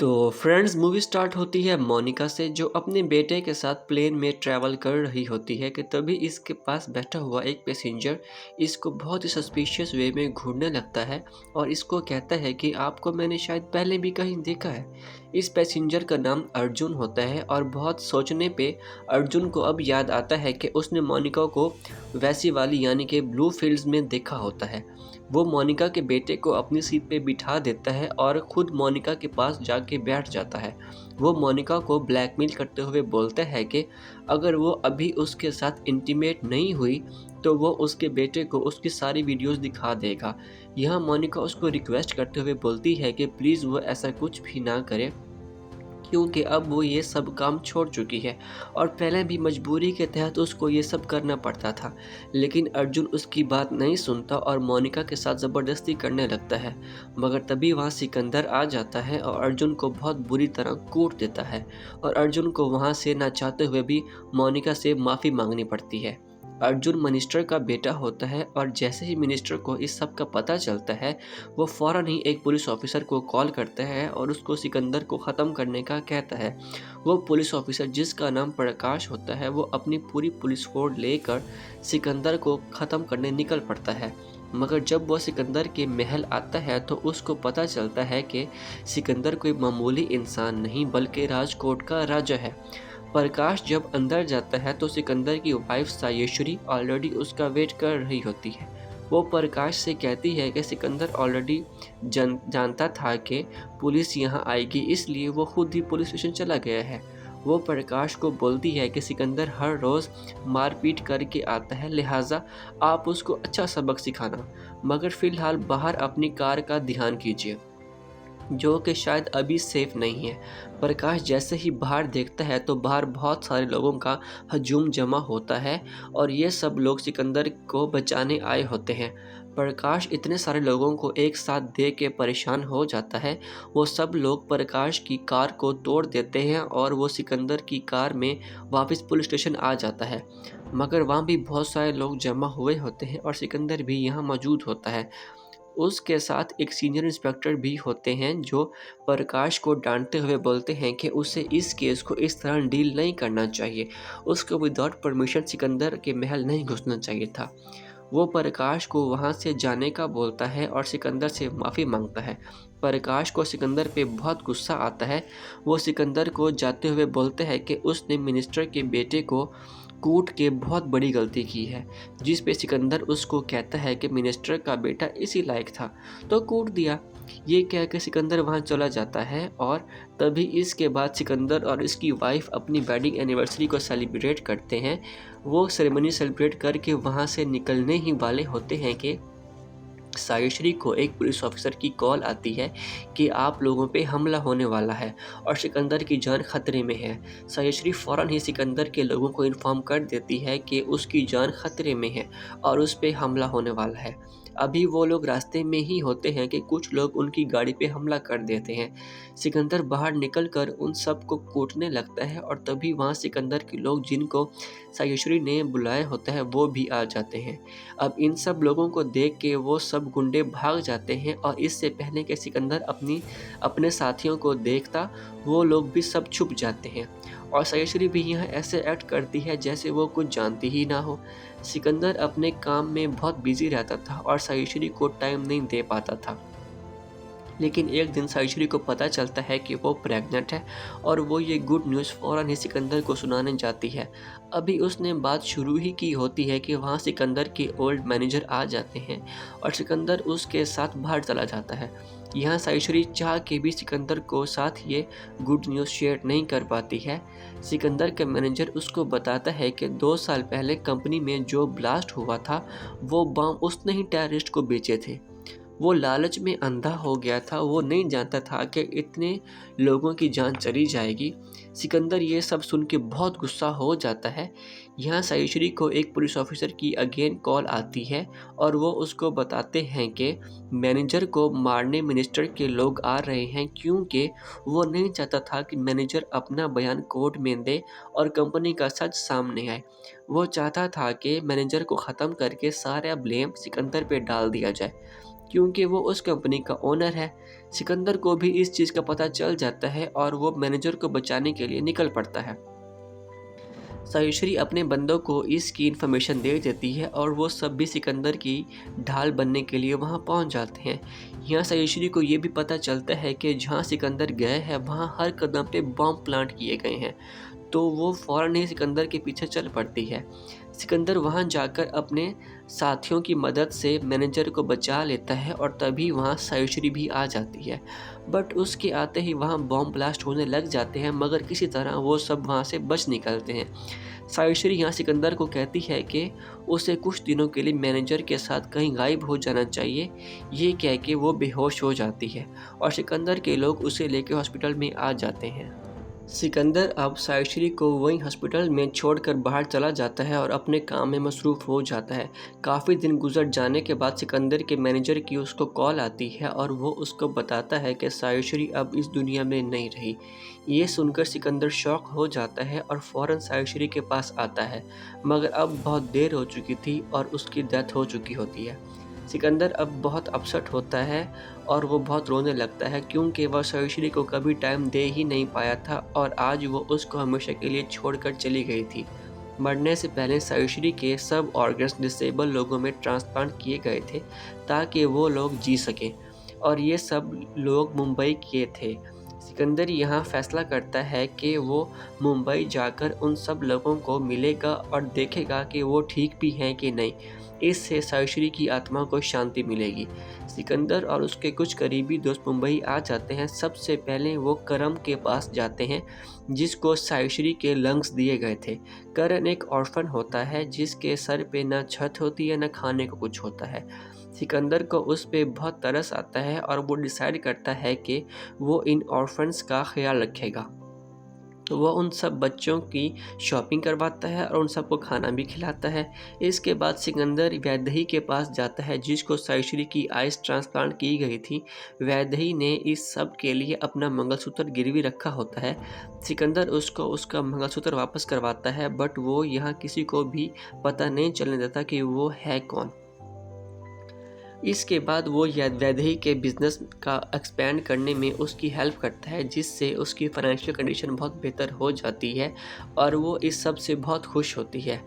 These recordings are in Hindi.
तो फ्रेंड्स मूवी स्टार्ट होती है मोनिका से जो अपने बेटे के साथ प्लेन में ट्रैवल कर रही होती है कि तभी इसके पास बैठा हुआ एक पैसेंजर इसको बहुत ही सस्पिशियस वे में घूरने लगता है और इसको कहता है कि आपको मैंने शायद पहले भी कहीं देखा है। इस पैसेंजर का नाम अर्जुन होता है और बहुत सोचने पे अर्जुन को अब याद आता है कि उसने मोनिका को वैसी वाली यानी कि ब्लू फील्ड्स में देखा होता है। वो मोनिका के बेटे को अपनी सीट पे बिठा देता है और खुद मोनिका के पास जाके बैठ जाता है। वो मोनिका को ब्लैकमेल करते हुए बोलता है कि अगर वो अभी उसके साथ इंटीमेट नहीं हुई तो वो उसके बेटे को उसकी सारी वीडियोस दिखा देगा। यहाँ मोनिका उसको रिक्वेस्ट करते हुए बोलती है कि प्लीज़ वो ऐसा कुछ भी ना करे क्योंकि अब वो ये सब काम छोड़ चुकी है और पहले भी मजबूरी के तहत उसको ये सब करना पड़ता था। लेकिन अर्जुन उसकी बात नहीं सुनता और मोनिका के साथ ज़बरदस्ती करने लगता है। मगर तभी वहाँ सिकंदर आ जाता है और अर्जुन को बहुत बुरी तरह कूट देता है और अर्जुन को वहाँ से ना चाहते हुए भी मोनिका से माफ़ी मांगनी पड़ती है। अर्जुन मिनिस्टर का बेटा होता है और जैसे ही मिनिस्टर को इस सब का पता चलता है वो फ़ौरन ही एक पुलिस ऑफिसर को कॉल करता है और उसको सिकंदर को ख़त्म करने का कहता है। वो पुलिस ऑफिसर जिसका नाम प्रकाश होता है वो अपनी पूरी पुलिस फोर्स लेकर सिकंदर को ख़त्म करने निकल पड़ता है। मगर जब वो सिकंदर के महल आता है तो उसको पता चलता है कि सिकंदर कोई मामूली इंसान नहीं बल्कि राजकोट का राजा है। प्रकाश जब अंदर जाता है तो सिकंदर की वाइफ सायेश्वरी ऑलरेडी उसका वेट कर रही होती है। वो प्रकाश से कहती है कि सिकंदर ऑलरेडी जानता था कि पुलिस यहाँ आएगी इसलिए वो खुद ही पुलिस स्टेशन चला गया है। वो प्रकाश को बोलती है कि सिकंदर हर रोज़ मारपीट करके आता है लिहाजा आप उसको अच्छा सबक सिखाना, मगर फ़िलहाल बाहर अपनी कार का ध्यान कीजिए जो कि शायद अभी सेफ नहीं है। प्रकाश जैसे ही बाहर देखता है तो बाहर बहुत सारे लोगों का हजूम जमा होता है और ये सब लोग सिकंदर को बचाने आए होते हैं। प्रकाश इतने सारे लोगों को एक साथ देख के परेशान हो जाता है। वो सब लोग प्रकाश की कार को तोड़ देते हैं और वो सिकंदर की कार में वापस पुलिस स्टेशन आ जाता है। मगर वहाँ भी बहुत सारे लोग जमा हुए होते हैं और सिकंदर भी यहाँ मौजूद होता है। उसके साथ एक सीनियर इंस्पेक्टर भी होते हैं जो प्रकाश को डांटते हुए बोलते हैं कि उसे इस केस को इस तरह डील नहीं करना चाहिए। उसको विदाउट परमिशन सिकंदर के महल नहीं घुसना चाहिए था। वो प्रकाश को वहाँ से जाने का बोलता है और सिकंदर से माफ़ी मांगता है। प्रकाश को सिकंदर पे बहुत गुस्सा आता है। वो सिकंदर को जाते हुए बोलते हैं कि उसने मिनिस्टर के बेटे को कूट के बहुत बड़ी गलती की है, जिस पे सिकंदर उसको कहता है कि मिनिस्टर का बेटा इसी लायक था तो कूट दिया। ये कह के सिकंदर वहाँ चला जाता है और तभी इसके बाद सिकंदर और इसकी वाइफ अपनी वेडिंग एनिवर्सरी को सेलिब्रेट करते हैं। वो सेरेमनी सेलिब्रेट करके वहाँ से निकलने ही वाले होते हैं कि सायश्री को एक पुलिस ऑफिसर की कॉल आती है कि आप लोगों पे हमला होने वाला है और सिकंदर की जान खतरे में है। सायश्री फ़ौरन ही सिकंदर के लोगों को इन्फॉर्म कर देती है कि उसकी जान खतरे में है और उस पे हमला होने वाला है। अभी वो लोग रास्ते में ही होते हैं कि कुछ लोग उनकी गाड़ी पे हमला कर देते हैं। सिकंदर बाहर निकलकर उन सब को कूटने लगता है और तभी वहाँ सिकंदर के लोग जिनको सायश्री ने बुलाया होता है वो भी आ जाते हैं। अब इन सब लोगों को देख के वो सब गुंडे भाग जाते हैं और इससे पहले कि सिकंदर अपने साथियों को देखता वो लोग भी सब छुप जाते हैं और सायश्री भी यहाँ ऐसे एक्ट करती है जैसे वो कुछ जानती ही ना हो। सिकंदर अपने काम में बहुत बिजी रहता था और सायश्री को टाइम नहीं दे पाता था। लेकिन एक दिन सायश्री को पता चलता है कि वो प्रेग्नेंट है और वो ये गुड न्यूज़ फ़ौरन ही सिकंदर को सुनाने जाती है। अभी उसने बात शुरू ही की होती है कि वहाँ सिकंदर के ओल्ड मैनेजर आ जाते हैं और सिकंदर उसके साथ बाहर चला जाता है। यहाँ सायश्री चाह के भी सिकंदर को साथ ये गुड न्यूज़ शेयर नहीं कर पाती है। सिकंदर का मैनेजर उसको बताता है कि 2 साल पहले कंपनी में जो ब्लास्ट हुआ था वो बम उसने ही टेररिस्ट को बेचे थे। वो लालच में अंधा हो गया था, वो नहीं जानता था कि इतने लोगों की जान चली जाएगी। सिकंदर ये सब सुन के बहुत गुस्सा हो जाता है। यहाँ सायश्री को एक पुलिस ऑफिसर की अगेन कॉल आती है और वो उसको बताते हैं कि मैनेजर को मारने मिनिस्टर के लोग आ रहे हैं क्योंकि वो नहीं चाहता था कि मैनेजर अपना बयान कोर्ट में दे और कंपनी का सच सामने आए। वो चाहता था कि मैनेजर को ख़त्म करके सारा ब्लेम सिकंदर पे डाल दिया जाए क्योंकि वो उस कंपनी का ओनर है। सिकंदर को भी इस चीज़ का पता चल जाता है और वो मैनेजर को बचाने के लिए निकल पड़ता है। सायुश्री अपने बंदों को इसकी इन्फॉर्मेशन दे देती है और वो सब भी सिकंदर की ढाल बनने के लिए वहाँ पहुँच जाते हैं। यहाँ सायुश्री को ये भी पता चलता है कि जहाँ सिकंदर गए हैं वहाँ हर कदम पे बॉम्ब प्लांट किए गए हैं, तो वो फ़ौरन ही सिकंदर के पीछे चल पड़ती है। सिकंदर वहाँ जाकर अपने साथियों की मदद से मैनेजर को बचा लेता है और तभी वहाँ सायुश्री भी आ जाती है। बट उसके आते ही वहाँ बॉम्ब ब्लास्ट होने लग जाते हैं, मगर किसी तरह वो सब वहाँ से बच निकलते हैं। सायुश्री यहाँ सिकंदर को कहती है कि उसे कुछ दिनों के लिए मैनेजर के साथ कहीं गायब हो जाना चाहिए। ये कह के वो बेहोश हो जाती है और सिकंदर के लोग उसे लेकर हॉस्पिटल में आ जाते हैं। सिकंदर अब सायुश्री को वहीं हॉस्पिटल में छोड़कर बाहर चला जाता है और अपने काम में मसरूफ़ हो जाता है। काफ़ी दिन गुजर जाने के बाद सिकंदर के मैनेजर की उसको कॉल आती है और वो उसको बताता है कि सायुश्री अब इस दुनिया में नहीं रही। ये सुनकर सिकंदर शॉक हो जाता है और फ़ौरन सायुश्री के पास आता है, मगर अब बहुत देर हो चुकी थी और उसकी डेथ हो चुकी होती है। सिकंदर अब बहुत अपसेट होता है और वो बहुत रोने लगता है, क्योंकि वह सायुश्री को कभी टाइम दे ही नहीं पाया था और आज वो उसको हमेशा के लिए छोड़कर चली गई थी। मरने से पहले सायुश्री के सब ऑर्गन्स डिसेबल लोगों में ट्रांसप्लांट किए गए थे ताकि वो लोग जी सकें, और ये सब लोग मुंबई के थे। सिकंदर यहाँ फैसला करता है कि वो मुंबई जाकर उन सब लोगों को मिलेगा और देखेगा कि वो ठीक भी हैं कि नहीं। इससे सायुश्री की आत्मा को शांति मिलेगी। सिकंदर और उसके कुछ करीबी दोस्त मुंबई आ जाते हैं। सबसे पहले वो करम के पास जाते हैं, जिसको सायुश्री के लंग्स दिए गए थे। करण एक ऑर्फन होता है जिसके सर पे न छत होती है न खाने को कुछ होता है। सिकंदर को उस पे बहुत तरस आता है और वो डिसाइड करता है कि वो इन ऑर्फन्स का ख्याल रखेगा। तो वो उन सब बच्चों की शॉपिंग करवाता है और उन सबको खाना भी खिलाता है। इसके बाद सिकंदर वैदेही के पास जाता है, जिसको सायुश्री की आइस ट्रांसप्लांट की गई थी। वैदेही ने इस सब के लिए अपना मंगलसूत्र गिरवी रखा होता है। सिकंदर उसको उसका मंगलसूत्र वापस करवाता है, बट वो यहाँ किसी को भी पता नहीं चलने देता कि वो है कौन। इसके बाद वो वैदेही के बिज़नेस का एक्सपेंड करने में उसकी हेल्प करता है, जिससे उसकी फाइनेंशियल कंडीशन बहुत बेहतर हो जाती है और वो इस सब से बहुत खुश होती है।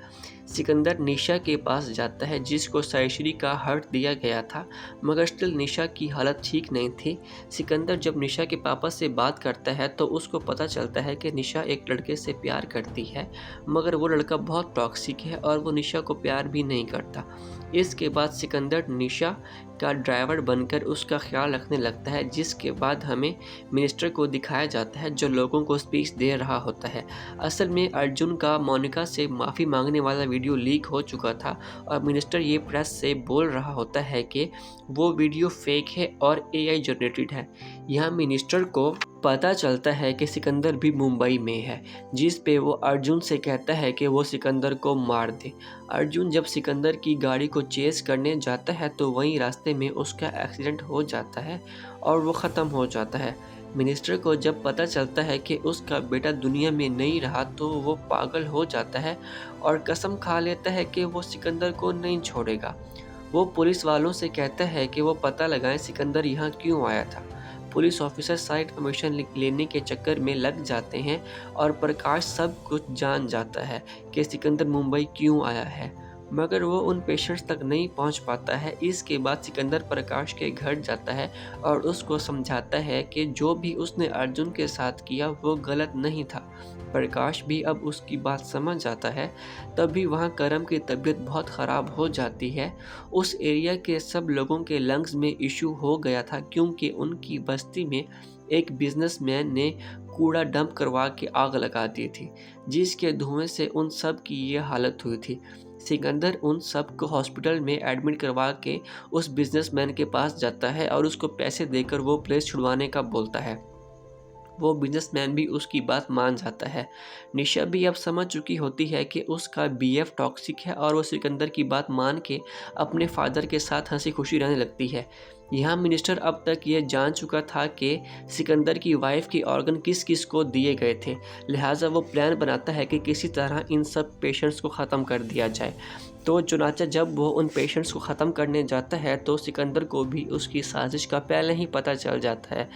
सिकंदर निशा के पास जाता है, जिसको सायुश्री का हार्ट दिया गया था, मगर स्टिल निशा की हालत ठीक नहीं थी। सिकंदर जब निशा के पापा से बात करता है तो उसको पता चलता है कि निशा एक लड़के से प्यार करती है, मगर वो लड़का बहुत टॉक्सिक है और वो निशा को प्यार भी नहीं करता। इसके बाद सिकंदर निशा का ड्राइवर बनकर उसका ख्याल रखने लगता है, जिसके बाद हमें मिनिस्टर को दिखाया जाता है जो लोगों को स्पीच दे रहा होता है। असल में अर्जुन का मोनिका से माफ़ी मांगने वाला वीडियो लीक हो चुका था और मिनिस्टर ये प्रेस से बोल रहा होता है कि वो वीडियो फेक है और एआई जनरेटेड है। यहाँ मिनिस्टर को पता चलता है कि सिकंदर भी मुंबई में है, जिस पे वो अर्जुन से कहता है कि वो सिकंदर को मार दे। अर्जुन जब सिकंदर की गाड़ी को चेस करने जाता है तो वहीं रास्ते में उसका एक्सीडेंट हो जाता है और वो ख़त्म हो जाता है। मिनिस्टर को जब पता चलता है कि उसका बेटा दुनिया में नहीं रहा तो वो पागल हो जाता है और कसम खा लेता है कि वो सिकंदर को नहीं छोड़ेगा। वो पुलिस वालों से कहता है कि वो पता लगाएं सिकंदर यहाँ क्यों आया था। पुलिस ऑफिसर सारी इन्फॉर्मेशन लेने के चक्कर में लग जाते हैं और प्रकाश सब कुछ जान जाता है कि सिकंदर मुंबई क्यों आया है, मगर वो उन पेशेंट्स तक नहीं पहुंच पाता है। इसके बाद सिकंदर प्रकाश के घर जाता है और उसको समझाता है कि जो भी उसने अर्जुन के साथ किया वो गलत नहीं था। प्रकाश भी अब उसकी बात समझ जाता है। तभी वहाँ करम की तबीयत बहुत ख़राब हो जाती है। उस एरिया के सब लोगों के लंग्स में इशू हो गया था, क्योंकि उनकी बस्ती में एक बिजनेसमैन ने कूड़ा डंप करवा के आग लगा दी थी, जिसके धुएं से उन सब की ये हालत हुई थी। सिकंदर उन सब को हॉस्पिटल में एडमिट करवा के उस बिजनेसमैन के पास जाता है और उसको पैसे देकर वो प्लेस छुड़वाने का बोलता है। वो बिजनेसमैन भी उसकी बात मान जाता है। निशा भी अब समझ चुकी होती है कि उसका बीएफ टॉक्सिक है और वो सिकंदर की बात मान के अपने फादर के साथ हंसी खुशी रहने लगती है। यहाँ मिनिस्टर अब तक ये जान चुका था कि सिकंदर की वाइफ की ऑर्गन किस किस को दिए गए थे, लिहाजा वो प्लान बनाता है कि किसी तरह इन सब पेशेंट्स को ख़त्म कर दिया जाए। तो चुनाचा जब वो उन पेशेंट्स को ख़त्म करने जाता है तो सिकंदर को भी उसकी साजिश का पहले ही पता चल जाता है।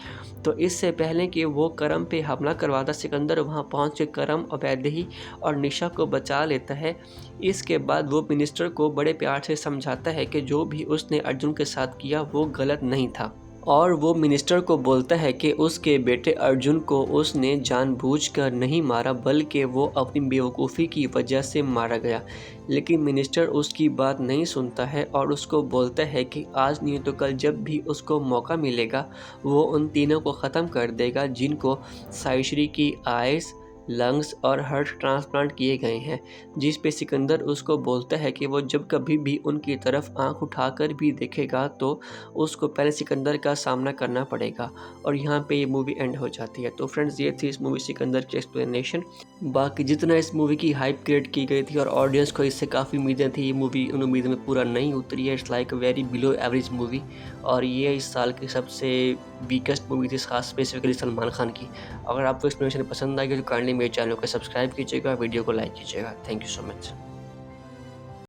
तो इससे पहले कि वो करम पे हमला करवाता, सिकंदर वहाँ पहुँच के करम, अवैदेही और निशा को बचा लेता है। इसके बाद वो मिनिस्टर को बड़े प्यार से समझाता है कि जो भी उसने अर्जुन के साथ किया वो गलत नहीं था, और वो मिनिस्टर को बोलता है कि उसके बेटे अर्जुन को उसने जानबूझकर नहीं मारा, बल्कि वो अपनी बेवकूफ़ी की वजह से मारा गया। लेकिन मिनिस्टर उसकी बात नहीं सुनता है और उसको बोलता है कि आज नहीं तो कल जब भी उसको मौका मिलेगा वो उन तीनों को ख़त्म कर देगा जिनको साइश्री की आइज़, लंग्स और हार्ट ट्रांसप्लांट किए गए हैं। जिस पे सिकंदर उसको बोलता है कि वो जब कभी भी उनकी तरफ आंख उठाकर भी देखेगा तो उसको पहले सिकंदर का सामना करना पड़ेगा। और यहाँ पे ये मूवी एंड हो जाती है। तो फ्रेंड्स, ये थी इस मूवी सिकंदर की एक्सप्लेनेशन। बाकी जितना इस मूवी की हाइप क्रिएट की गई थी और ऑडियंस को इससे काफ़ी उम्मीदें थी, ये मूवी उन उम्मीदों में पूरा नहीं उतरी है। It's like very below average movie, और ये इस साल की सबसे वीकेस्ट मूवी थी, खास स्पेसिफिकली सलमान खान की। अगर आपको एक्सप्लेनेशन पसंद आई तो काइंडली मेरे चैनल को सब्सक्राइब कीजिएगा, वीडियो को लाइक कीजिएगा। Thank you so much.